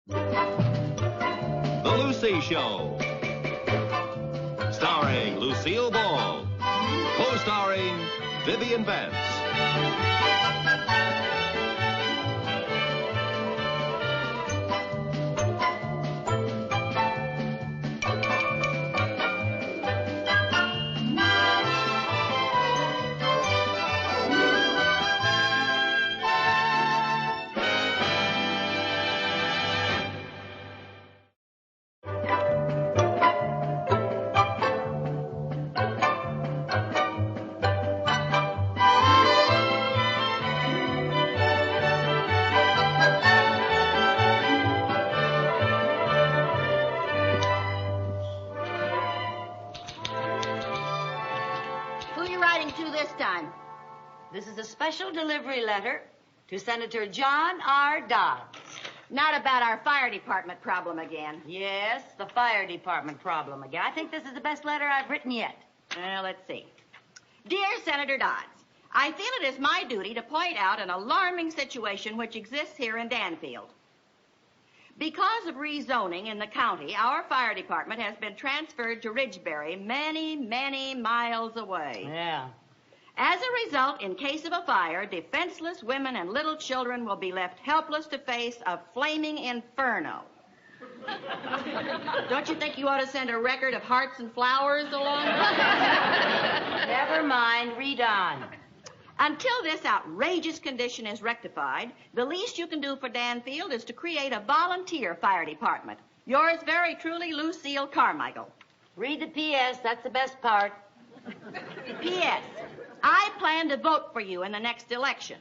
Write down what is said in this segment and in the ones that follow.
The Lucy Show. Starring Lucille Ball. Co-starring Vivian Vance. This is a special delivery letter to Senator John R. Dodds. Not about our fire department problem again. Yes, the fire department problem again. I think this is the best letter I've written yet. Well, let's see. Dear Senator Dodds, I feel it is my duty to point out an alarming situation which exists here in Danfield. Because of rezoning in the county, our fire department has been transferred to Ridgebury many, many miles away. Yeah. As a result, in case of a fire, defenseless women and little children will be left helpless to face a flaming inferno. Don't you think you ought to send a record of hearts and flowers along with it? Never mind, read on. Until this outrageous condition is rectified, the least you can do for Danfield is to create a volunteer fire department. Yours very truly, Lucille Carmichael. Read the P.S., that's the best part. P.S. I plan to vote for you in the next election.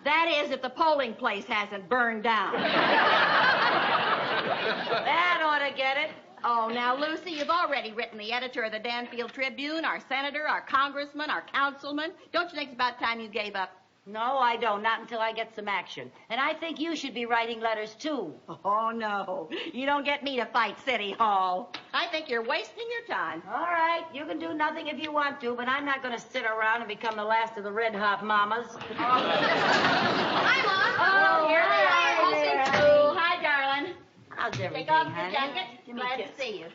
That is, if the polling place hasn't burned down. That ought to get it. Oh, now, Lucy, you've already written the editor of the Danfield Tribune, our senator, our congressman, our councilman. Don't you think it's about time you gave up? No, I don't. Not until I get some action. And I think you should be writing letters, too. Oh, no. You don't get me to fight City Hall. I think you're wasting your time. All right. You can do nothing if you want to, but I'm not going to sit around and become the last of the Red Hot Mamas. Hi, Mom. Oh, here they are. Hi, darling. How's everything, Take off the honey? jacket. Glad to see you.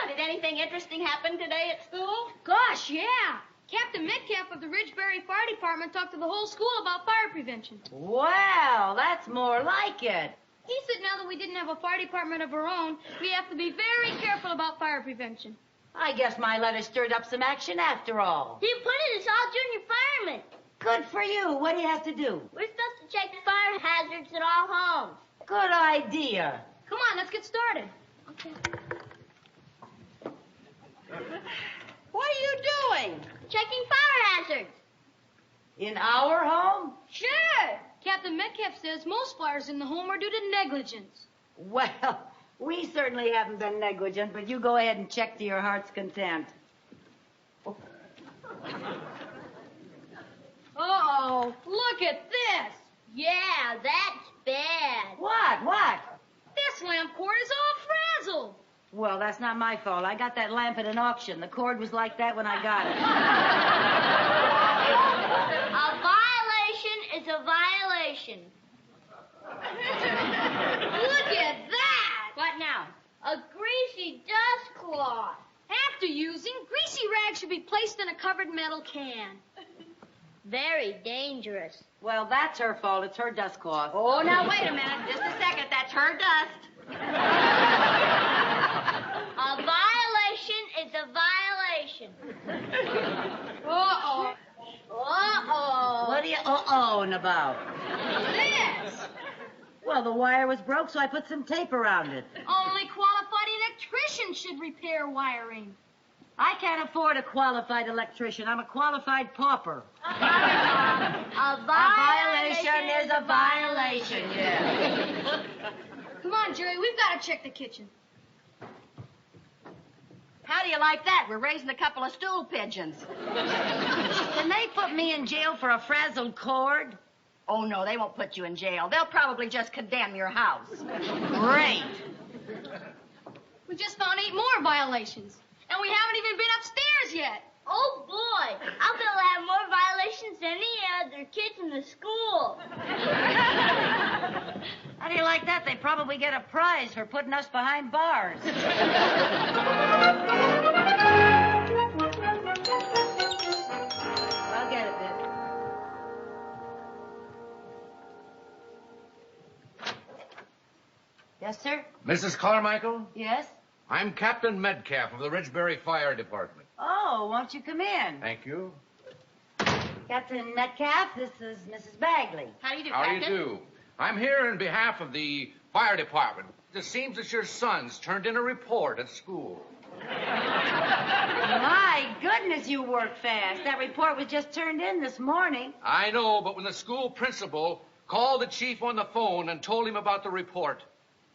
Did anything interesting happen today at school? Gosh, yeah. Captain Metcalf of the Ridgebury Fire Department talked to the whole school about fire prevention. Well, that's more like it. He said now that we didn't have a fire department of our own, we have to be very careful about fire prevention. I guess my letter stirred up some action after all. You put it as all junior firemen. Good for you. What do you have to do? We're supposed to check fire hazards at all homes. Good idea. Come on, let's get started. Okay. What are you doing? Checking fire hazards. In our home? Sure. Captain Metcalf says most fires in the home are due to negligence. Well, we certainly haven't been negligent, but you go ahead and check to your heart's content. Uh-oh, look at this. Yeah, that's bad. What? This lamp cord is all frazzled. Well, that's not my fault. I got that lamp at an auction. The cord was like that when I got it. A violation is a violation. Look at that. What now? A greasy dust cloth. After using, greasy rags should be placed in a covered metal can. Very dangerous. Well, that's her fault. It's her dust cloth. Oh, now, wait a minute. Just a second. That's her dust. A violation is a violation. Uh-oh. Uh-oh. What are you uh-ohing about? This. Well, the wire was broke, so I put some tape around it. Only qualified electricians should repair wiring. I can't afford a qualified electrician. I'm a qualified pauper. A violation is a violation, yeah. Come on, Jerry, we've got to check the kitchen. How do you like that? We're raising a couple of stool pigeons. Can they put me in jail for a frazzled cord? Oh, no, they won't put you in jail. They'll probably just condemn your house. Great. We just found 8 more violations. And we haven't even been upstairs yet. Oh, boy. I'm going to have more violations than any other kids in the school. How do you like that? They probably get a prize for putting us behind bars. I'll get it, Viv. Yes, sir? Mrs. Carmichael, Yes? I'm Captain Metcalf of the Ridgebury Fire Department. Oh, won't you come in? Thank you. Captain Metcalf, this is Mrs. Bagley. How do you do, How Captain? do you do? I'm here in behalf of the fire department. It seems that your sons turned in a report at school. My goodness, you work fast. That report was just turned in this morning. I know, but when the school principal called the chief on the phone and told him about the report,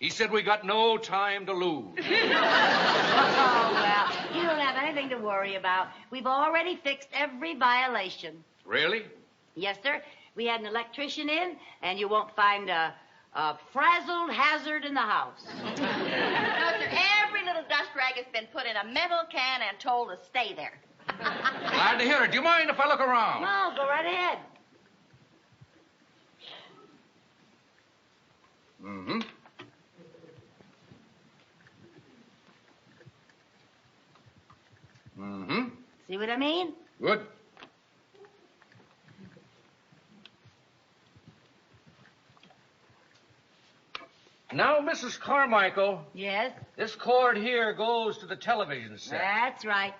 he said we got no time to lose. Oh, well, you don't have anything to worry about. We've already fixed every violation. Really? Yes, sir. We had an electrician in, and you won't find a frazzled hazard in the house. No, sir. Every little dust rag has been put in a metal can and told to stay there. Glad to hear it. Do you mind if I look around? No, go right ahead. Mm-hmm. Mm-hmm. See what I mean? Good. Now, Mrs. Carmichael, Yes, this cord here goes to the television set. that's right.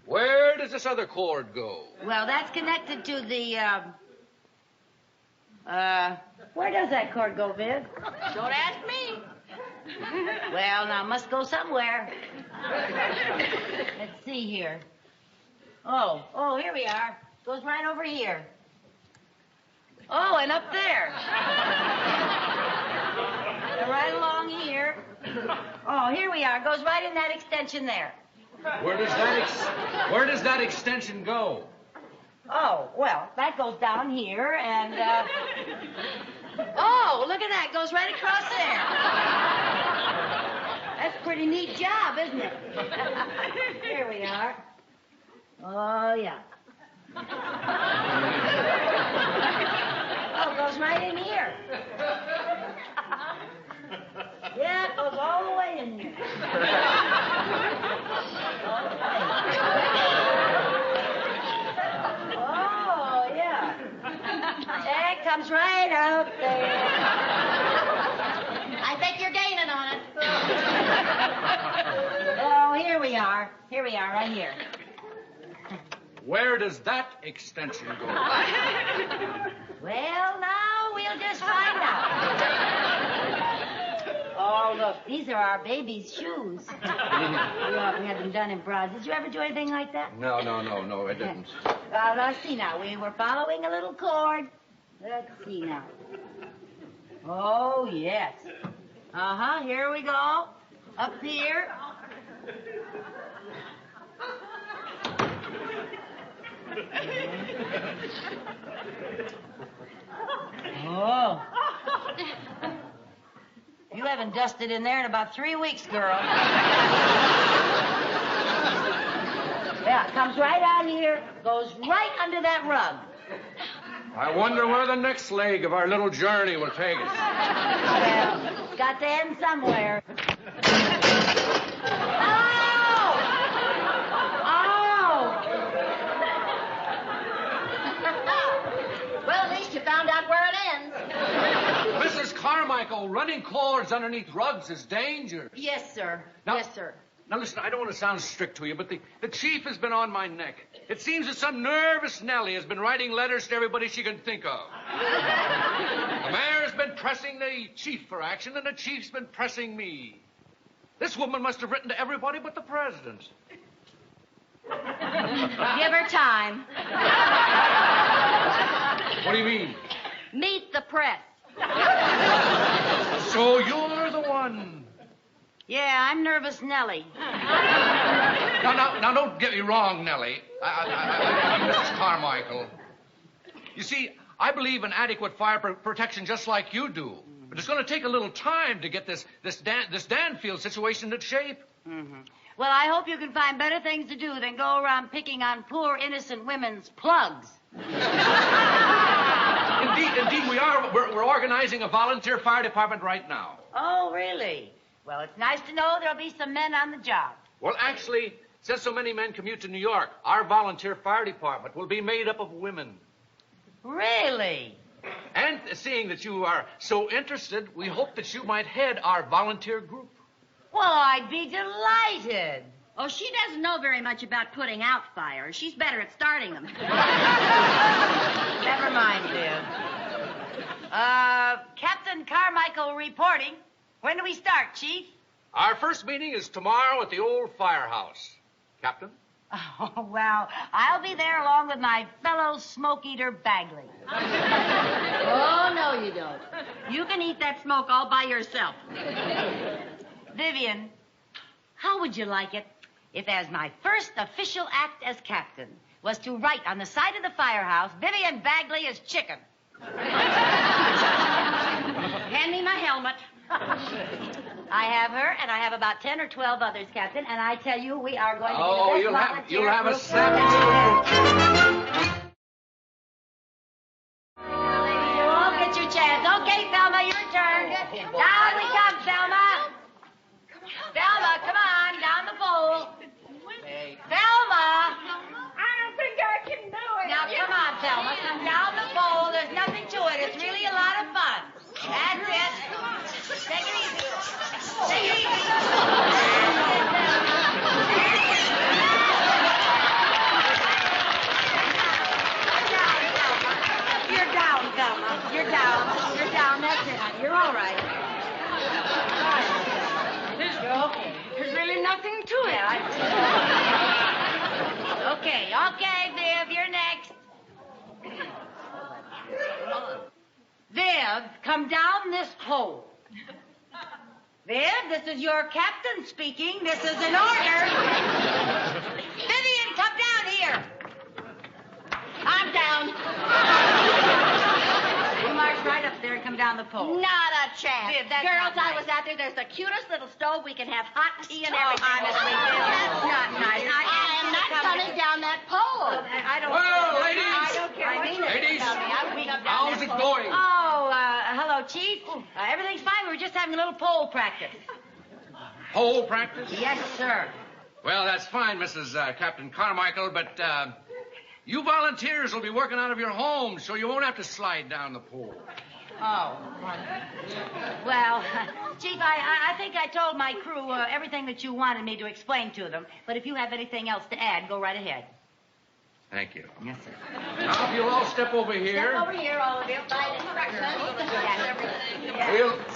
Where does this other cord go? Well, that's connected to the, where does that cord go, Viv? Don't ask me. Well, now, must go somewhere. Let's see here. Oh, here we are. Goes right over here. Oh, and up there. And right along here. Oh, here we are. Goes right in that extension there. Where does that extension go? Oh, well, that goes down here, and, oh, look at that. Goes right across there. That's a pretty neat job, isn't it? Here we are. Oh, yeah. Oh, it goes right in here. Yeah, it goes all the way in here. Oh, yeah. It comes right out there. I think you're gaining on it. Oh, here we are. Here we are, right here. Where does that extension go? Well, now we'll just find out. Oh, look, these are our baby's shoes. We had them done in bronze. Did you ever do anything like that? No, I didn't. Let's see now. We were following a little cord. Let's see now. Oh, yes. Uh-huh, here we go. Up here. Oh. You haven't dusted in there in about 3 weeks, girl. Yeah, comes right out here, goes right under that rug. I wonder where the next leg of our little journey will take us. Well, it's got to end somewhere. Well, at least you found out where it ends. Mrs. Carmichael, running cords underneath rugs is danger. Yes, sir. Now- Yes, sir. Now, listen, I don't want to sound strict to you, but the chief has been on my neck. It seems that some nervous Nellie has been writing letters to everybody she can think of. The mayor's been pressing the chief for action, and the chief's been pressing me. This woman must have written to everybody but the president. Give her time. What do you mean? Meet the press. So you're the one. Yeah, I'm nervous Nellie. Now, don't get me wrong, Nellie. I mean, Mrs. Carmichael. You see, I believe in adequate fire protection just like you do. But it's going to take a little time to get this Danfield situation into shape. Mm-hmm. Well, I hope you can find better things to do than go around picking on poor, innocent women's plugs. Indeed, we are. We're organizing a volunteer fire department right now. Oh, really? Well, it's nice to know there'll be some men on the job. Well, actually, since so many men commute to New York, our volunteer fire department will be made up of women. Really? And seeing that you are so interested, we hope that you might head our volunteer group. Well, I'd be delighted. Oh, she doesn't know very much about putting out fires. She's better at starting them. Never mind, Viv. Captain Carmichael reporting. When do we start, Chief? Our first meeting is tomorrow at the old firehouse. Captain? Oh, well, I'll be there along with my fellow smoke-eater Bagley. Oh, no, you don't. You can eat that smoke all by yourself. Vivian, how would you like it if, as my first official act as captain, was to write on the side of the firehouse, Vivian Bagley is chicken? Hand me my helmet. I have her, and I have about 10 or 12 others, Captain, and I tell you, we are going to be the best you'll have a group. seven. You won't get your chance. Okay, Thelma, your turn. Down we come, Thelma. Thelma, come on, down the pole. Thelma! I don't think I can do it. Now, come on, Thelma. Come down the pole. There's nothing to it. It's really a lot of fun. That's it. Take it easy. Take it easy. You're down, Thelma. You're down. You're down. That's it. You're all right. You're okay. There's really nothing to it. Okay, Viv, you're next. Viv, come down this pole. Viv, this is your captain speaking. This is an order. Vivian, come down here. I'm down. You march right up there and come down the pole. Not a chance. Viv, that's Girls, not I nice. was out there. There's the cutest little stove. We can have hot tea and everything. honestly, Viv, that's not nice. I am not coming down that pole. I don't. Well, ladies. I don't care what you Ladies, tell me. I wouldn't come down how's that it pole. going? Oh, hello, Chief. Everything's fine. We were just having a little pole practice. Pole practice? Yes, sir. Well, that's fine, Mrs. Captain Carmichael, but you volunteers will be working out of your homes, so you won't have to slide down the pole. Oh. Well, Chief, I think I told my crew everything that you wanted me to explain to them. But if you have anything else to add, go right ahead. Thank you. Yes, sir. Now, if you'll all step over here. Step over here, all of you. By instructions.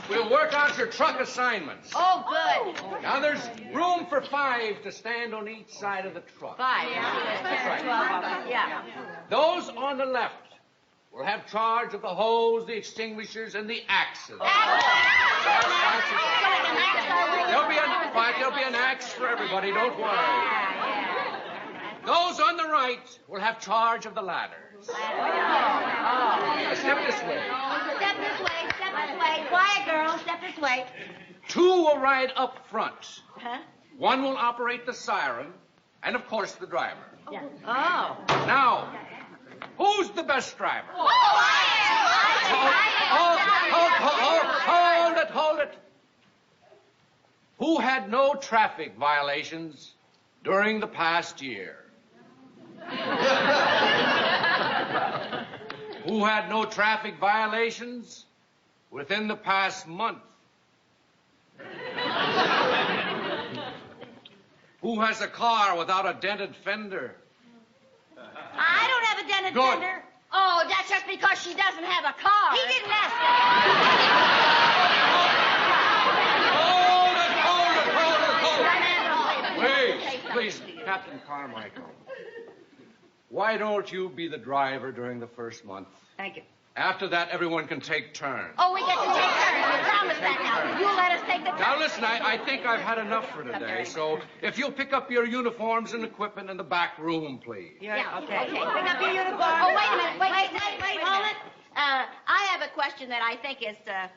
We'll work out your truck assignments. Oh, good. Now, there's room for 5 to stand on each side of the truck. 5. There's 10 or 12 of them. Yeah. Those on the left will have charge of the hose, the extinguishers, and the axes. There'll be an axe for everybody, don't worry. Those on the right will have charge of the ladders. Now, step this way. Step this way. Step this way. Quiet, girls. Step this way. 2 will ride up front. Huh? 1 will operate the siren, and of course the driver. Yeah. Oh. Now, who's the best driver? I am. Hold it. Who had no traffic violations during the past year? Who had no traffic violations within the past month? Who has a car without a dented fender? I don't have a dented Good. fender. Oh, that's just because she doesn't have a car. He didn't ask Hold it. Wait, please, Captain Carmichael. Why don't you be the driver during the first month? Thank you. After that, everyone can take turns. Oh, we get to take turns. We promise that now. You let us take the turn. Now, listen, I think I've had enough for today, so if you'll pick up your uniforms and equipment in the back room, please. Yeah, okay. Pick up your uniform. Oh, wait a minute. Wait, hold it. I have a question that I think is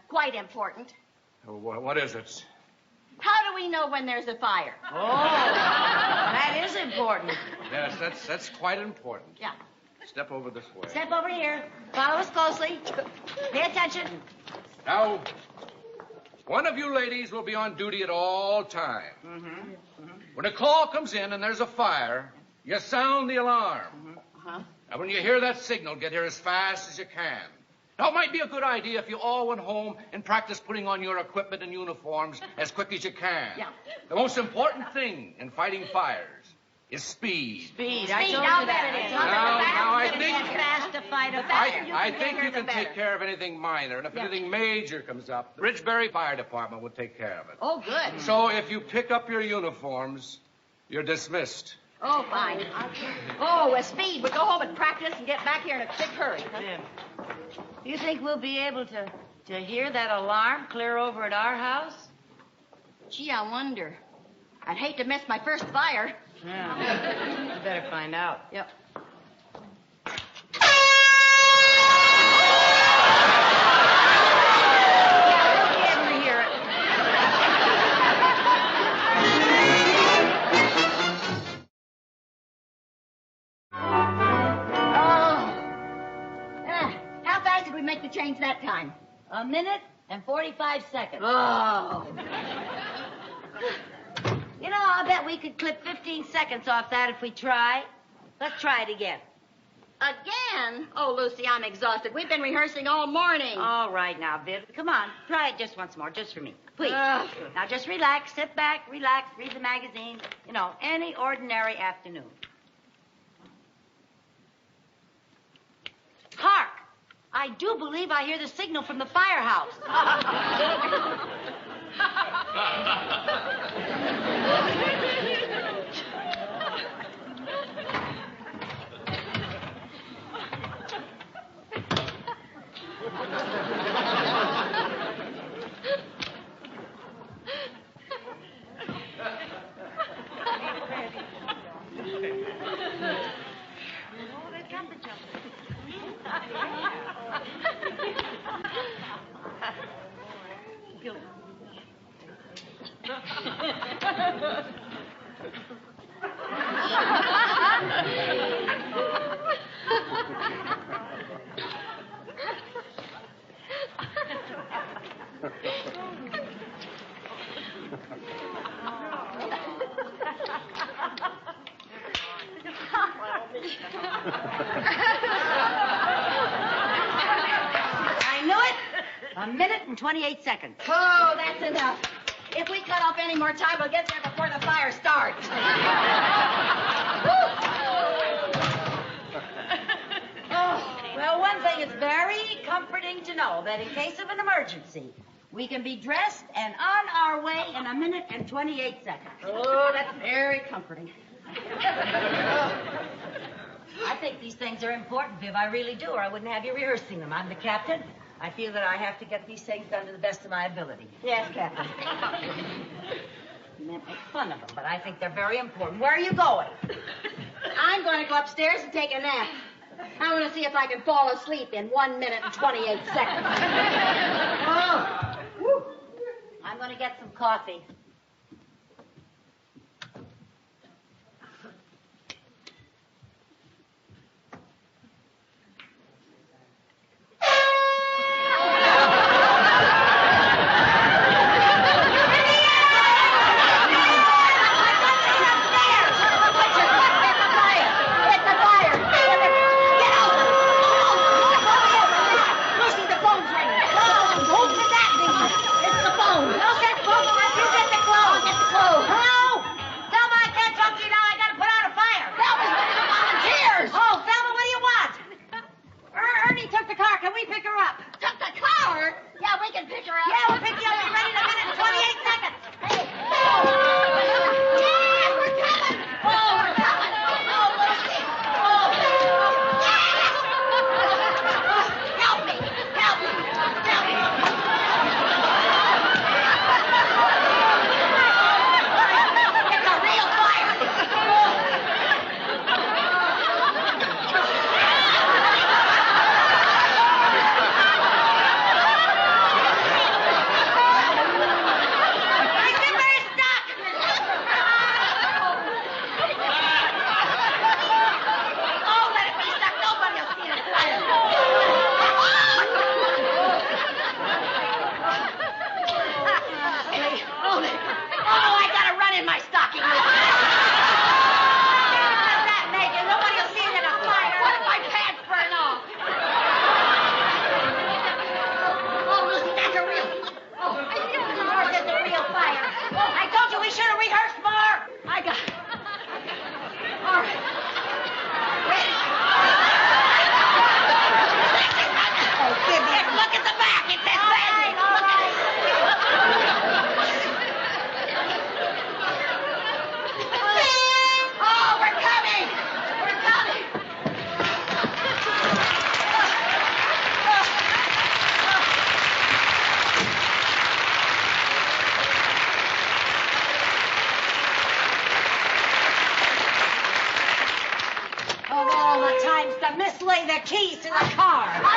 quite important. Oh, what is it? How do we know when there's a fire? Oh, that is important. Yes, that's quite important. Yeah. Step over this way. Step over here. Follow us closely. Pay attention. Now, one of you ladies will be on duty at all times. When a call comes in and there's a fire, you sound the alarm. And when you hear that signal, get here as fast as you can. Now, it might be a good idea if you all went home and practiced putting on your equipment and uniforms as quick as you can. Yeah. The most important thing in fighting fires is speed. Speed. I told I'll you bet that. it is. Now, I think... Fast to fight a faster fire. I think you the can take better. care of anything minor, and if anything major comes up, the Ridgebury Fire Department will take care of it. Oh, good. So if you pick up your uniforms, you're dismissed. Oh, fine. Oh, with speed. We'll go home and practice and get back here in a quick hurry. Huh? Jim, do you think we'll be able to hear that alarm clear over at our house? Gee, I wonder. I'd hate to miss my first fire. Yeah. You better find out. Yep. Make the change that time. 1 minute and 45 seconds. Oh. You know, I'll bet we could clip 15 seconds off that if we try. Let's try it again. Again? Oh, Lucy, I'm exhausted. We've been rehearsing all morning. All right now, Viv. Come on. Try it just once more, just for me. Please. Ugh. Now just relax, sit back, relax, read the magazine. You know, any ordinary afternoon. Hark! I do believe I hear the signal from the firehouse. I knew it. 1 minute and 28 seconds. Oh, that's enough. If we cut off any more time, we'll get there before the fire starts. Well, one thing is very comforting to know that in case of an emergency, we can be dressed and on our way in 1 minute and 28 seconds. Oh, that's very comforting. I think these things are important, Viv. I really do, or I wouldn't have you rehearsing them. I'm the captain. I feel that I have to get these things done to the best of my ability. Yes, Captain. You may make fun of them, but I think they're very important. Where are you going? I'm going to go upstairs and take a nap. I want to see if I can fall asleep in 1 minute and 28 seconds. Oh. Whew. I'm going to get some coffee. Lucy, the phone's ringing. Who could that be? It's the phone. Well, that phone will let you get the keys to the car. I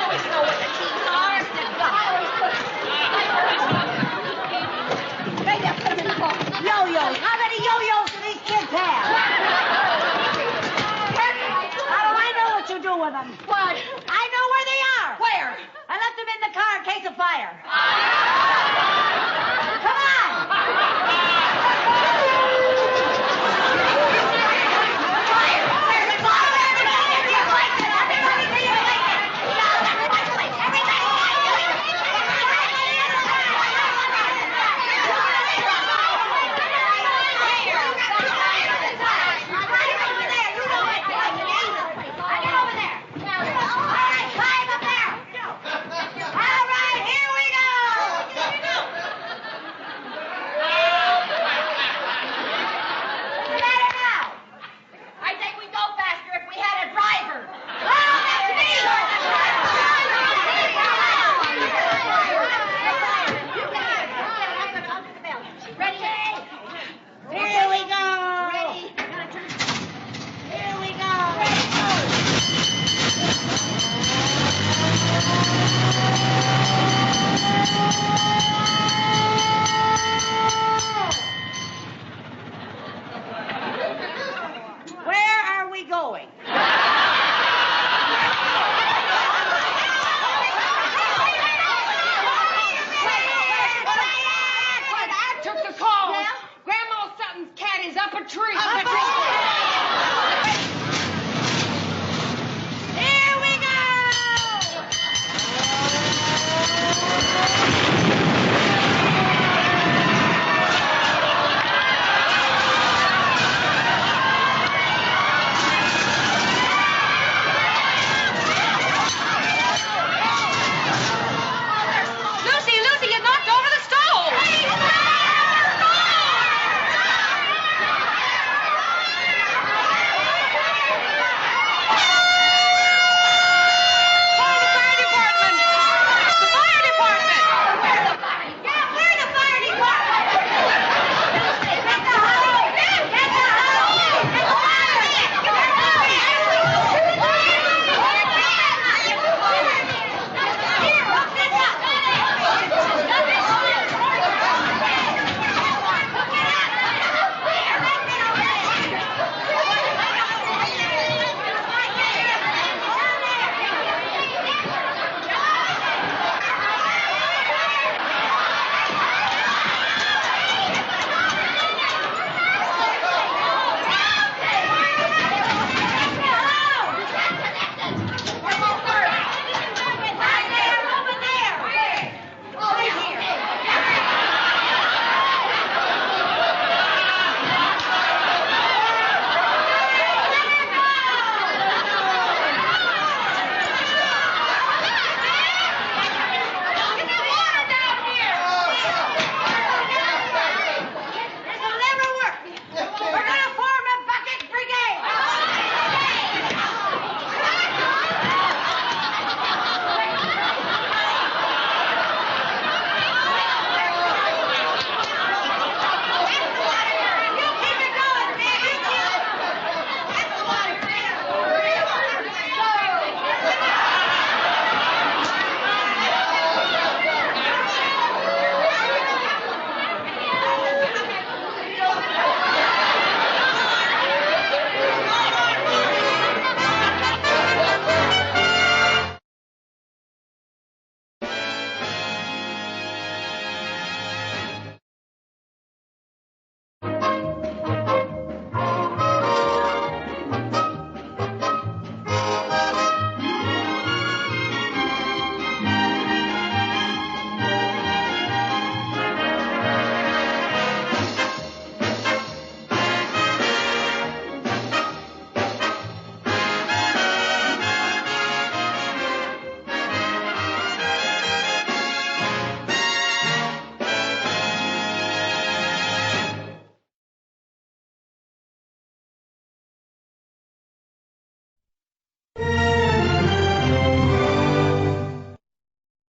always know what the keys are. Maybe I'll put them in the box. Yo-yos. How many yo-yos do these kids have? How do I know what you do with them? What? I know where they are. Where? I left them in the car in case of fire.